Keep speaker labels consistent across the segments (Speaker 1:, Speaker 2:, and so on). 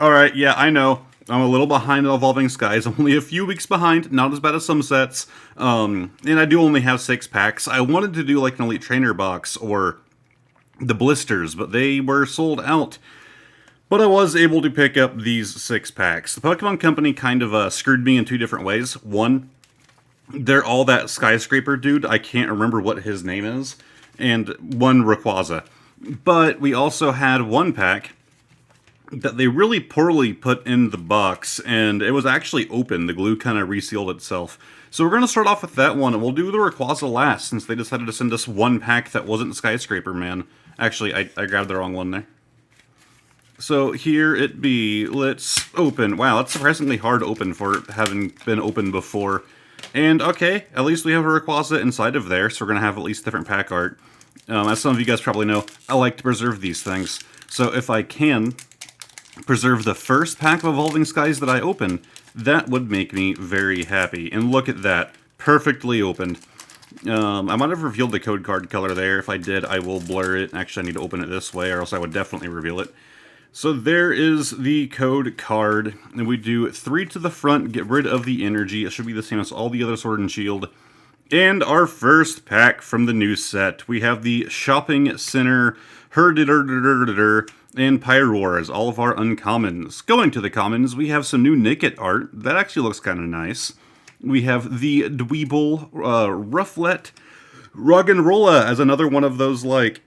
Speaker 1: Alright, yeah, I know. I'm a little behind on Evolving Skies. I'm only a few weeks behind, not as bad as some sets. And I do only have 6 packs. I wanted to do like an Elite Trainer box or the blisters, but they were sold out. But I was able to pick up these 6 packs. The Pokemon Company kind of screwed me in 2 different ways. One, they're all that skyscraper dude. I can't remember what his name is. And one Rayquaza. But we also had 1 pack that they really poorly put in the box, and it was actually open. The glue kind of resealed itself. So we're going to start off with that one, and we'll do the Rayquaza last, since they decided to send us 1 pack that wasn't Skyscraper Man. Actually, I grabbed the wrong one there. So here it be. Let's open. Wow, that's surprisingly hard to open for having been opened before. And okay, at least we have a Rayquaza inside of there, so we're going to have at least different pack art. As some of you guys probably know, I like to preserve these things. So if I can preserve the first pack of Evolving Skies that I open, that would make me very happy. And look at that, perfectly opened. I might have revealed the code card color there. If I did, I will blur it. Actually, I need to open it this way, or else I would definitely reveal it. So there is the code card, and we do 3 to the front, get rid of the energy. It should be the same as all the other Sword and Shield. And our first pack from the new set, we have the Shopping Center, and Pyroar as all of our uncommons. Going to the commons, we have some new Nickit art. That actually looks kind of nice. We have the Dweeble, Rufflet, Roggenrola as another one of those, like,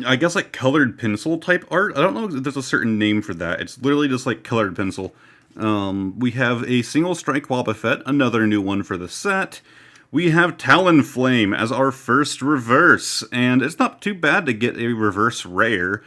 Speaker 1: I guess like colored pencil type art. I don't know if there's a certain name for that. It's literally just like colored pencil. We have a single strike Wobbuffet, another new one for the set. We have Talonflame as our first reverse, and it's not too bad to get a reverse rare.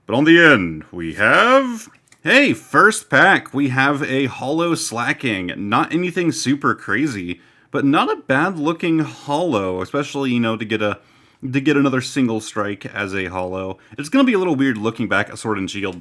Speaker 1: But on the end, we have... Hey, first pack, we have a Holo Slacking. Not anything super crazy, but not a bad looking Holo, especially, you know, to get another single strike as a Holo. It's going to be a little weird looking back at Sword and Shield,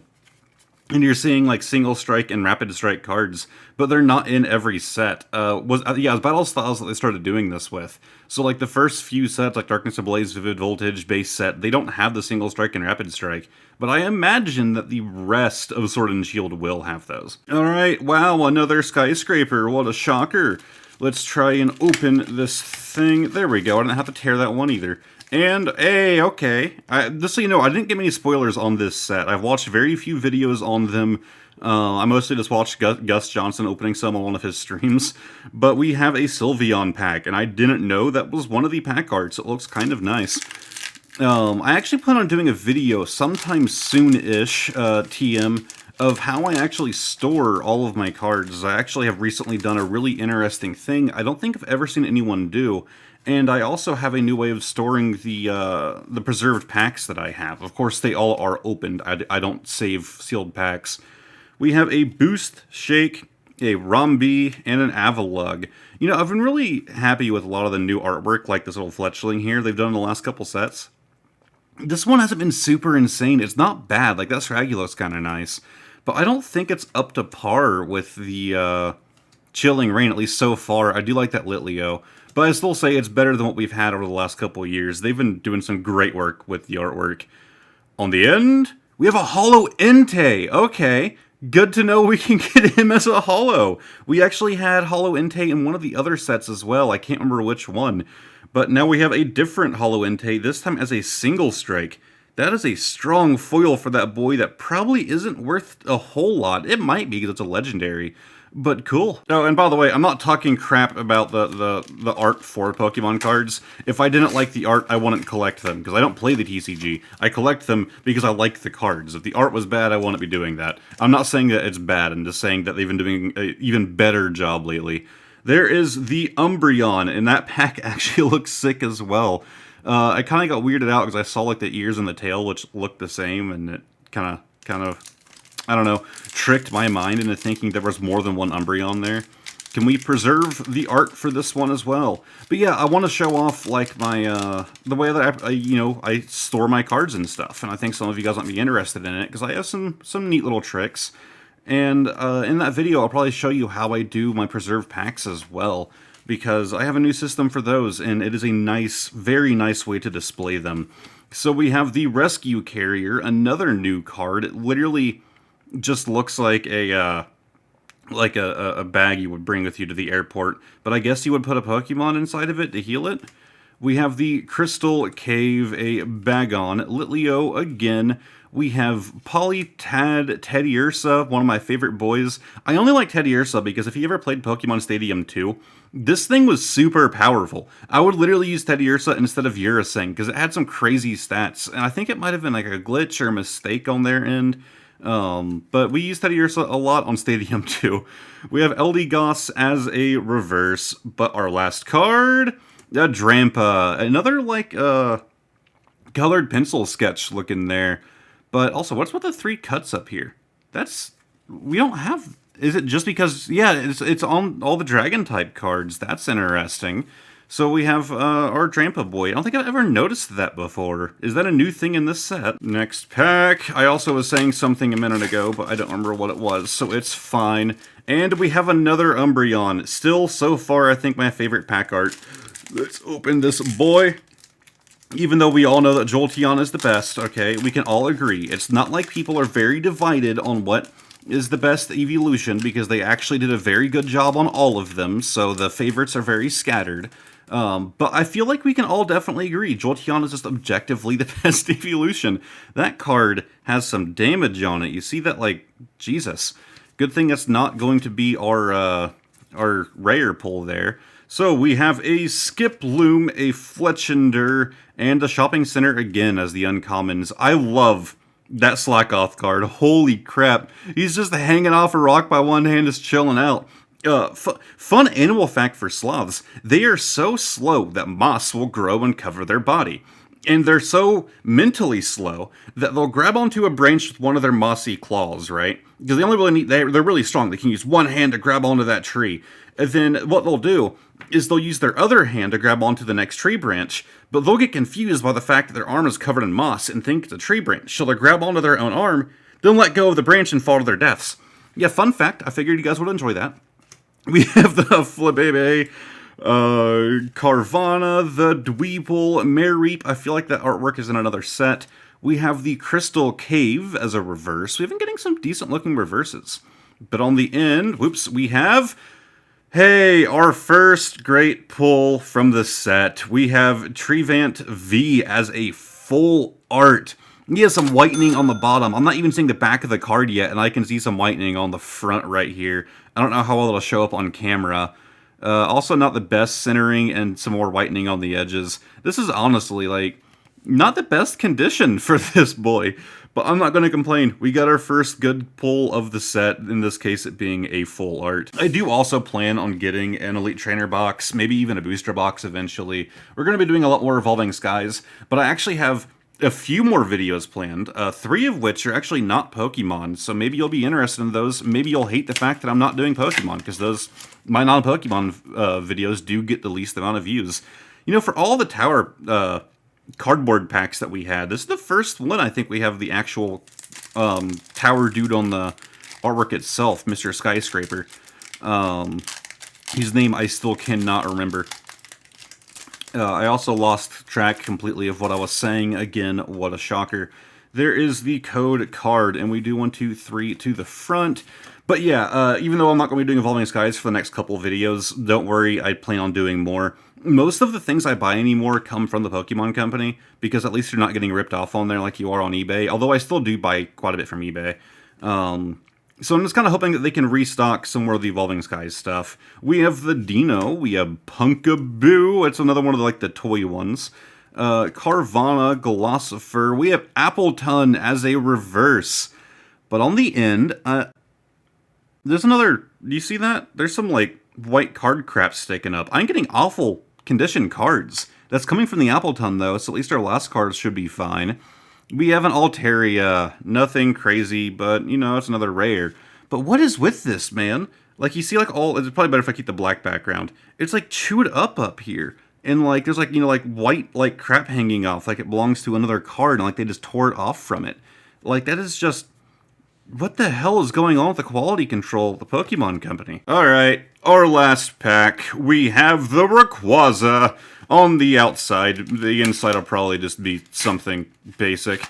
Speaker 1: and you're seeing like single strike and rapid strike cards, but they're not in every set. It was Battle Styles that they started doing this with. So like the first few sets, like Darkness Ablaze, Vivid Voltage, base set, they don't have the single strike and rapid strike. But I imagine that the rest of Sword and Shield will have those. Alright, wow, another Skyscraper, what a shocker. Let's try and open this thing. There we go, I didn't have to tear that one either. And, hey, okay, just so you know, I didn't get many spoilers on this set. I've watched very few videos on them. I mostly just watched Gus Johnson opening some on one of his streams. But we have a Sylveon pack, and I didn't know that was one of the pack arts. It looks kind of nice. I actually plan on doing a video sometime soon-ish, TM, of how I actually store all of my cards. I actually have recently done a really interesting thing I don't think I've ever seen anyone do. And I also have a new way of storing the preserved packs that I have. Of course, they all are opened. I don't save sealed packs. We have a Boost Shake, a Rombi, and an Avalugg. You know, I've been really happy with a lot of the new artwork, like this little fletchling here they've done in the last couple sets. This one hasn't been super insane. It's not bad. Like, that Scraggy kind of nice. But I don't think it's up to par with the Chilling Reign, at least so far. I do like that Litleo. But I still say it's better than what we've had over the last couple of years. They've been doing some great work with the artwork. On the end, we have a Holo Entei. Okay, good to know we can get him as a Holo. We actually had Holo Entei in one of the other sets as well. I can't remember which one. But now we have a different Holo Entei, this time as a single strike. That is a strong foil for that boy that probably isn't worth a whole lot. It might be because it's a legendary. But cool. Oh, and by the way, I'm not talking crap about the art for Pokemon cards. If I didn't like the art, I wouldn't collect them, because I don't play the TCG. I collect them because I like the cards. If the art was bad, I wouldn't be doing that. I'm not saying that it's bad, I'm just saying that they've been doing an even better job lately. There is the Umbreon, and that pack actually looks sick as well. I kind of got weirded out because I saw like the ears and the tail, which looked the same, and it kind of, I don't know, tricked my mind into thinking there was more than one Umbreon there. Can we preserve the art for this one as well? But yeah, I want to show off like my the way that I store my cards and stuff, and I think some of you guys might be interested in it because I have some neat little tricks. And in that video, I'll probably show you how I do my preserved packs as well, because I have a new system for those, and it is a nice, very nice way to display them. So we have the Rescue Carrier, another new card. It literally just looks like a bag you would bring with you to the airport. But I guess you would put a Pokemon inside of it to heal it. We have the Crystal Cave, a Bagon, Litleo again. We have Polytad Teddiursa, one of my favorite boys. I only like Teddiursa because if you ever played Pokemon Stadium 2, this thing was super powerful. I would literally use Teddiursa instead of Urasing because it had some crazy stats. And I think it might have been like a glitch or a mistake on their end. But we use Teddiursa a lot on Stadium 2. We have Eldegoss as a reverse, but our last card... Drampa, another like colored pencil sketch looking there. But also, what's with the 3 cuts up here? We don't have. Is it just because? Yeah, it's on all the dragon type cards. That's interesting. So we have our Drampa boy. I don't think I've ever noticed that before. Is that a new thing in this set? Next pack. I also was saying something a minute ago, but I don't remember what it was, so it's fine. And we have another Umbreon. Still, so far, I think my favorite pack art. Let's open this boy. Even though we all know that Jolteon is the best, okay, we can all agree. It's not like people are very divided on what is the best evolution, because they actually did a very good job on all of them, so the favorites are very scattered. But I feel like we can all definitely agree. Jolteon is just objectively the best evolution. That card has some damage on it. You see that, like, Jesus. Good thing that's not going to be our rare pull there. So we have a Skiploom, a Fletchender, and a Shopping Center again as the uncommons. I love that Slackoth card. Holy crap. He's just hanging off a rock by one hand, just chilling out. Fun animal fact for sloths. They are so slow that moss will grow and cover their body. And they're so mentally slow that they'll grab onto a branch with one of their mossy claws, right? Because they only really need, they're really strong. They can use one hand to grab onto that tree. And then what they'll do is they'll use their other hand to grab onto the next tree branch, but they'll get confused by the fact that their arm is covered in moss and think it's a tree branch. So they'll grab onto their own arm, then let go of the branch and fall to their deaths. Yeah, fun fact. I figured you guys would enjoy that. We have the Flabebe, Carvana, the Dweeple, Mareep. I feel like that artwork is in another set. We have the Crystal Cave as a reverse. We've been getting some decent looking reverses. But on the end, whoops, we have... Hey, our first great pull from the set. We have Treevant V as a full art. He has some whitening on the bottom. I'm not even seeing the back of the card yet, and I can see some whitening on the front right here. I don't know how well it'll show up on camera. Also not the best centering and some more whitening on the edges. This is honestly, like, not the best condition for this boy. But I'm not going to complain. We got our first good pull of the set, in this case it being a full art. I do also plan on getting an Elite Trainer box, maybe even a booster box eventually. We're going to be doing a lot more Evolving Skies, but I actually have a few more videos planned, 3 of which are actually not Pokemon, so maybe you'll be interested in those. Maybe you'll hate the fact that I'm not doing Pokemon, because my non-Pokemon videos do get the least amount of views. You know, for all the tower... cardboard packs that we had. This is the first one I think we have the actual tower dude on the artwork itself, Mr. Skyscraper. His name I still cannot remember. I also lost track completely of what I was saying. Again, what a shocker. There is the code card, and we do 1, 2, 3 to the front. But yeah, even though I'm not going to be doing Evolving Skies for the next couple videos, don't worry, I plan on doing more. Most of the things I buy anymore come from the Pokemon Company, because at least you're not getting ripped off on there like you are on eBay, although I still do buy quite a bit from eBay. So I'm just kind of hoping that they can restock some more of the Evolving Skies stuff. We have the Dino, we have Punkaboo, it's another one of the toy ones. Carvana, Glossifer, we have Appleton as a reverse. But on the end, there's another, do you see that? There's some white card crap sticking up. I'm getting awful condition cards. That's coming from the Appleton, though, so at least our last cards should be fine. We have an Altaria. Nothing crazy, but, you know, it's another rare. But what is with this, man? Like, you see, it's probably better if I keep the black background. It's, chewed up here. And, there's, white, crap hanging off, like it belongs to another card, and, they just tore it off from it. That is just... What the hell is going on with the quality control of the Pokemon Company? Alright, our last pack. We have the Rayquaza on the outside. The inside will probably just be something basic.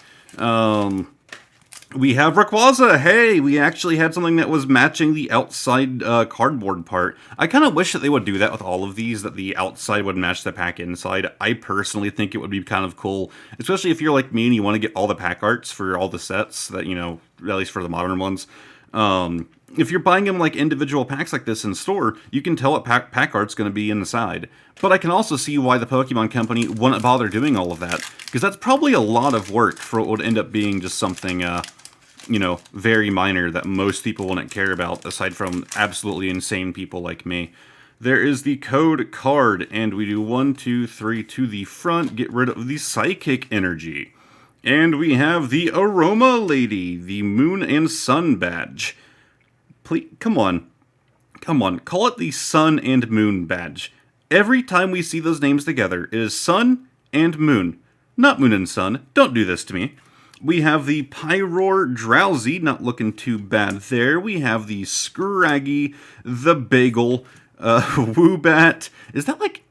Speaker 1: We have Rayquaza. Hey, we actually had something that was matching the outside cardboard part. I kind of wish that they would do that with all of these, that the outside would match the pack inside. I personally think it would be kind of cool, especially if you're like me and you want to get all the pack arts for all the sets that, at least for the modern ones. If you're buying them like individual packs like this in store, you can tell what pack art's going to be inside. But I can also see why the Pokemon Company wouldn't bother doing all of that, because that's probably a lot of work for what would end up being just something, very minor that most people wouldn't care about, aside from absolutely insane people like me. There is the code card, and we do 1, 2, 3 to the front, get rid of the Psychic Energy. And we have the Aroma Lady, the Moon and Sun badge. Please, come on, call it the Sun and Moon badge. Every time we see those names together, it is Sun and Moon, not Moon and Sun. Don't do this to me. We have the Pyroar Drowsy, not looking too bad there. We have the Scraggy, the Bagel, Woobat. Is that like...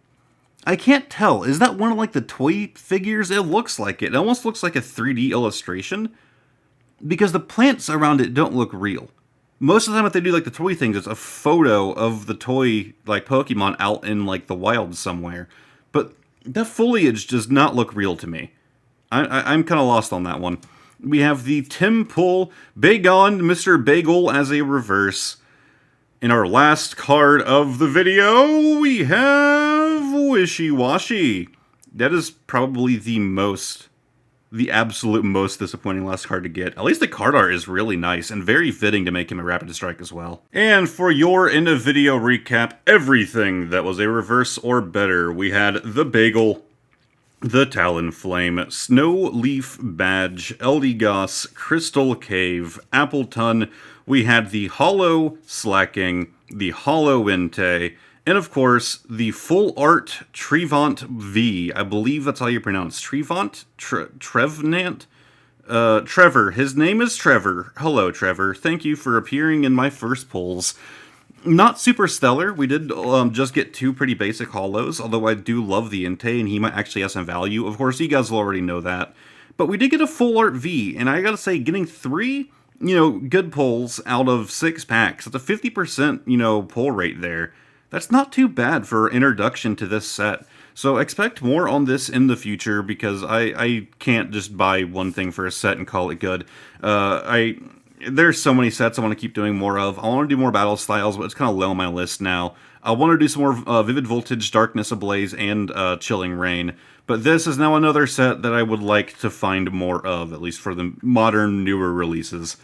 Speaker 1: I can't tell. Is that one of like the toy figures? It looks like it. It almost looks like a 3D illustration. Because the plants around it don't look real. Most of the time if they do like the toy things, it's a photo of the toy like Pokemon out in like the wild somewhere. But that foliage does not look real to me. I'm kind of lost on that one. We have the Temple Bagon Mr. Bagel as a reverse. In our last card of the video, we have Wishy Washy. That is probably the absolute most disappointing last card to get. At least the card art is really nice and very fitting to make him a Rapid Strike as well. And for your end of video recap, everything that was a reverse or better, we had the Bagel, the Talonflame, Snow Leaf Badge, Eldegoss, Crystal Cave, Appleton. We had the Hollow Slacking, the Hollow Entei, and of course, the full art Trevant V. I believe that's how you pronounce Trevant? Trevenant? Trevor. His name is Trevor. Hello, Trevor. Thank you for appearing in my first polls. Not super stellar. We did just get 2 pretty basic hollows, although I do love the Entei, and he might actually have some value. Of course, you guys will already know that. But we did get a full art V, and I gotta say, getting 3, good pulls out of 6 packs, that's a 50%, pull rate there. That's not too bad for introduction to this set. So expect more on this in the future, because I can't just buy one thing for a set and call it good. There's so many sets I want to keep doing more of. I want to do more battle styles, but it's kind of low on my list now. I want to do some more Vivid Voltage, Darkness Ablaze, and Chilling Rain. But this is now another set that I would like to find more of, at least for the modern, newer releases.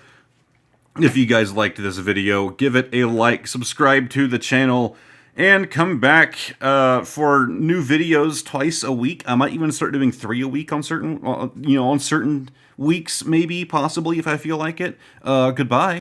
Speaker 1: If you guys liked this video, give it a like, subscribe to the channel, and come back for new videos twice a week. I might even start doing 3 a week on certain, on certain weeks, maybe, possibly, if I feel like it. Goodbye.